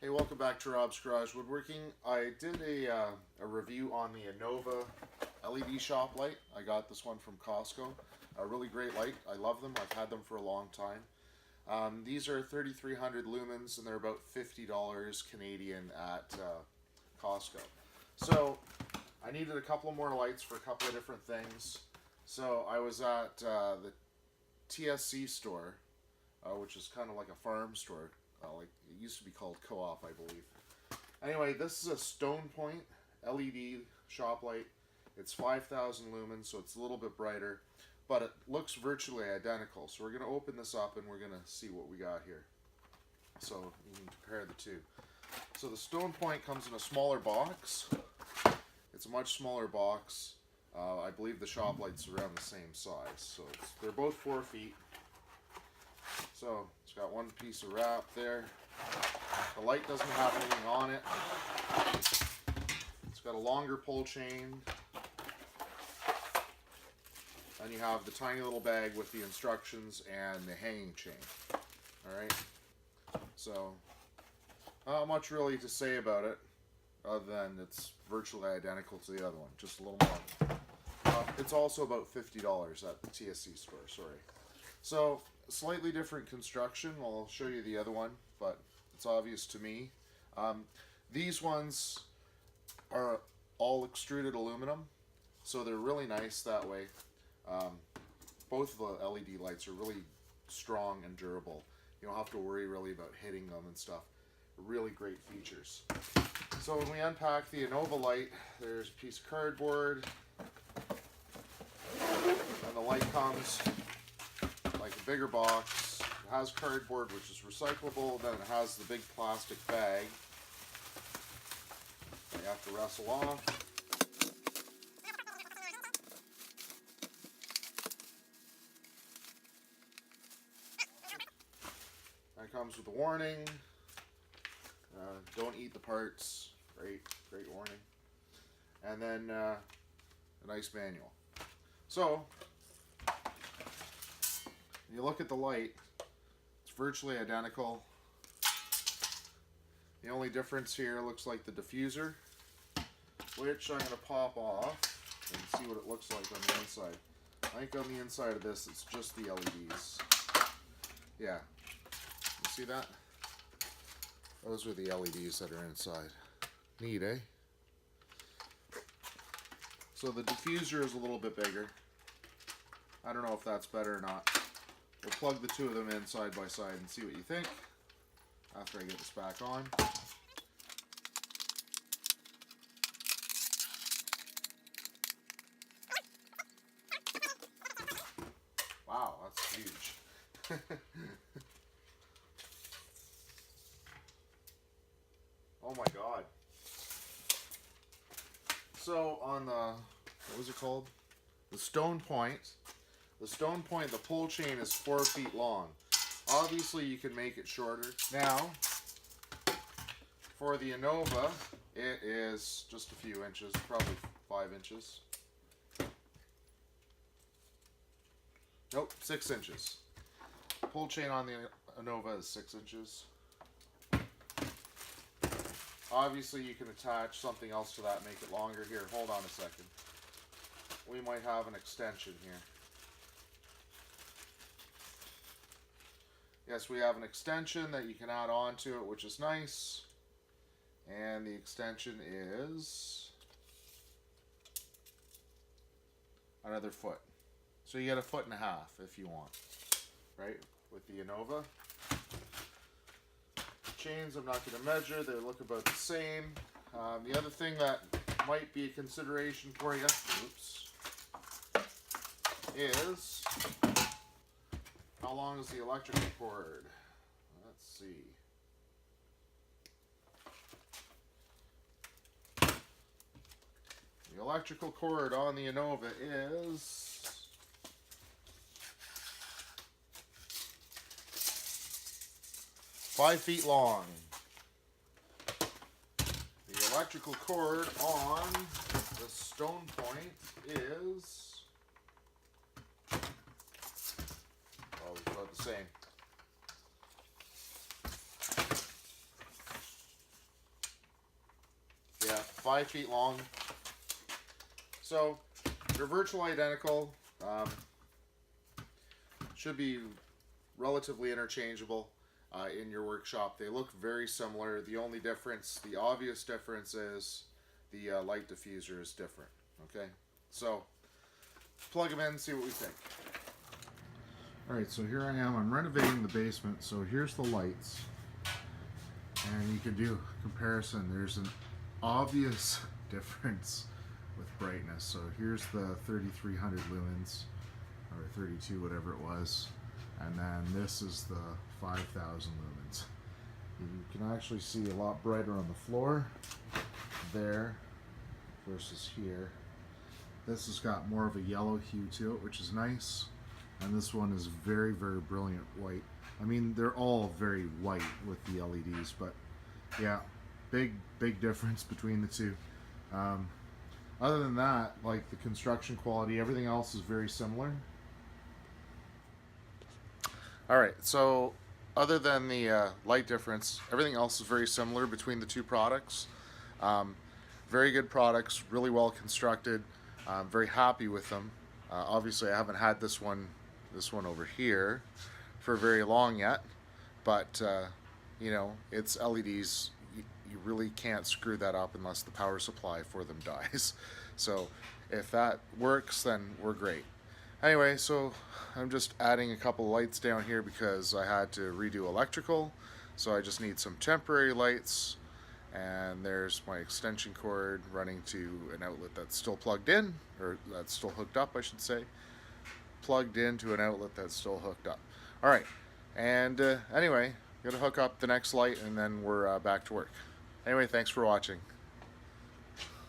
Hey, welcome back to Rob's Garage Woodworking. I did a review on the Innova LED shop light. I got this one from Costco. A really great light. I love them. I've had them for a long time. These are 3,300 lumens and they're about $50 Canadian at Costco. So I needed a couple more lights for a couple of different things. So I was at the TSC store, which is kind of like a farm store. Like it used to be called Co-op, I believe. Anyway, this is a Stonepoint LED shop light. It's 5,000 lumens, so it's a little bit brighter, but it looks virtually identical. So we're going to open this up and we're going to see what we got here. So you can compare the two. So the Stonepoint comes in a smaller box. It's a much smaller box. I believe the shop light's around the same size. So they're both 4 feet. So it's got one piece of wrap there. The light doesn't have anything on it. It's got a longer pull chain. And you have the tiny little bag with the instructions and the hanging chain. Alright. So, not much really to say about it, other than it's virtually identical to the other one, just a little more. It's also about $50 at the TSC store, sorry. So, slightly different construction. Well, I'll show you the other one, but it's obvious to me. These ones are all extruded aluminum, so they're really nice that way. Both of the LED lights are really strong and durable. You don't have to worry really about hitting them and stuff. Really great features. So when we unpack the Innova light, there's a piece of cardboard, and the light comes like a bigger box. It has cardboard, which is recyclable. Then it has the big plastic bag that you have to wrestle off. That comes with a warning. Don't eat the parts. Great warning. And then a nice manual. So you look at the light, it's virtually identical. The only difference here looks like the diffuser, which I'm going to pop off and see what it looks like on the inside. I think on the inside of this it's just the LEDs. Yeah, you see that? Those are the LEDs that are inside. Neat, eh? So the diffuser is a little bit bigger. I don't know if that's better or not. We'll plug the two of them in side by side and see what you think after I get this back on. Wow, that's huge. Oh my god. So on the, what was it called? The Stonepoint. The Stonepoint, the pull chain is 4 feet long. Obviously you can make it shorter. Now, for the Innova, it is just a few inches, probably 5 inches. Nope, 6 inches. Pull chain on the Innova is 6 inches. Obviously you can attach something else to that and make it longer. Here, hold on a second. We might have an extension here. Yes, we have an extension that you can add on to it, which is nice. And the extension is another foot. So you get 1.5 feet if you want, right? With the Innova. Chains I'm not going to measure, they look about the same. The other thing that might be a consideration for you, oops, is how long is the electrical cord? Let's see. The electrical cord on the Innova is 5 feet long. The electrical cord on the Stonepoint is, well, it's about the same. 5 feet long. So they're virtually identical. Should be relatively interchangeable in your workshop. They look very similar. The only difference, the obvious difference, is the light diffuser is different. Okay, so plug them in, see what we think. Alright, so here I am. I'm renovating the basement, so here's the lights. And you can do a comparison. There's an obvious difference with brightness. So here's the 3300 lumens, or 32, whatever it was. And then this is the 5000 lumens. You can actually see a lot brighter on the floor there versus here. This has got more of a yellow hue to it, which is nice. And this one is very, very brilliant white. I mean, they're all very white with the LEDs, but yeah, big difference between the two. Other than that, like the construction quality, everything else is very similar. Alright, so other than the light difference, everything else is very similar between the two products. Very good products, really well constructed. I'm very happy with them. Obviously, I haven't had this one over here for very long yet, but you know, it's LEDs. You really can't screw that up unless the power supply for them dies. So if that works, then we're great. Anyway, so I'm just adding a couple lights down here because I had to redo electrical, so I just need some temporary lights. And there's my extension cord running to an outlet that's still plugged in, or that's still hooked up, I should say. Plugged into an outlet that's still hooked up. Alright, and anyway, I'm going to hook up the next light and then we're back to work. Anyway, thanks for watching.